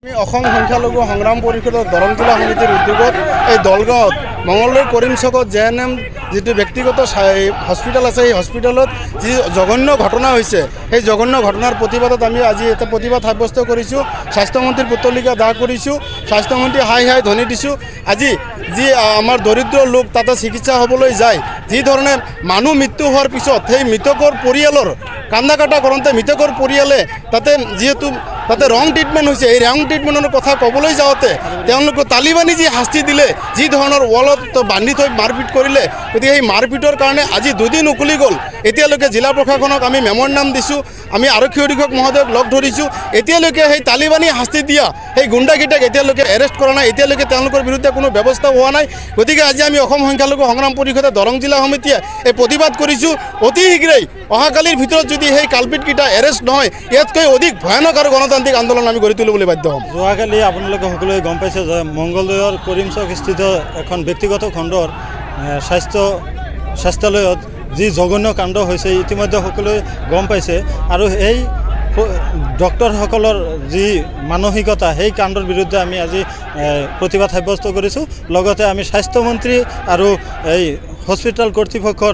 সংখ্যালঘু সংগ্ৰাম পৰিষদৰ দৰং জিলা সমিতিৰ উদ্যোগত এই দলগাঁৱত মঙলদৈ কৰিম চকত জেএনএম যিটো ব্যক্তিগত হস্পিটেল আছে এই হস্পিটেলত যি জঘন্য ঘটনা হৈছে সেই জঘন্য ঘটনাৰ প্ৰতিবাদত আমি আজি এটা প্ৰতিবাদ সাব্যস্ত কৰিছোঁ। স্বাস্থ্যমন্ত্ৰীৰ পুতলিকা দাহ কৰিছোঁ, স্বাস্থ্যমন্ত্ৰী হাই ধ্বনি দিছোঁ। আজি যি আমাৰ দৰিদ্ৰ লোক তাতে চিকিৎসা হ'বলৈ যায়, যি ধৰণে মানুহ মৃত্যু হোৱাৰ পিছত সেই মৃতকৰ পৰিয়ালৰ কান্দা কাটা কৰোঁতে মৃতকৰ পৰিয়ালে তাতে ৰং ট্ৰিটমেণ্ট হৈছে। এই ৰং ট্ৰিটমেণ্টৰ কথা ক'বলৈ যাওঁতে তেওঁলোকে তালিবানী যি শাস্তি দিলে, যি ধৰণৰ ৱালত বান্ধি থৈ মাৰপিট কৰিলে, গতিকে সেই মাৰপিটৰ কাৰণে আজি দুদিন উকলি গ'ল। এতিয়ালৈকে জিলা প্ৰশাসনক আমি মেমৰ নাম দিছোঁ, আমি আৰক্ষী অধীক্ষক মহোদয়ক লগ ধৰিছোঁ। এতিয়ালৈকে সেই তালিবানী শাস্তি দিয়া সেই গুণ্ডাকেইটাক এতিয়ালৈকে এৰেষ্ট কৰা নাই, এতিয়ালৈকে তেওঁলোকৰ বিৰুদ্ধে কোনো ব্যৱস্থা হোৱা নাই। গতিকে আজি আমি অসম সংখ্যালঘু সংগ্ৰাম পৰিষদে দৰং জিলা সমিতিয়ে এই প্ৰতিবাদ কৰিছোঁ। অতি শীঘ্ৰেই অহাকালিৰ ভিতৰত যদি সেই কালপিটকেইটা এৰেষ্ট নহয়, ইয়াতকৈ অধিক ভয়ানক আৰু গণতান্ত্ৰিক আন্দোলন আমি গঢ়ি তুলিবলৈ বাধ্য হ'ম। যোৱাকালি আপোনালোকে সকলোৱে গম পাইছে যে মংগলদৈৰ কৰিম চকস্থিত এখন ব্যক্তিগত খণ্ডৰ স্বাস্থ্যালয়ত যি জঘন্য কাণ্ড হৈছে ইতিমধ্যে সকলোৱে গম পাইছে। আৰু এই ডক্টৰসকলৰ যি মানসিকতা সেই কাণ্ডৰ বিৰুদ্ধে আমি আজি প্ৰতিবাদ সাব্যস্ত কৰিছোঁ। লগতে আমি স্বাস্থ্যমন্ত্ৰী আৰু এই হস্পিটেল কৰ্তৃপক্ষৰ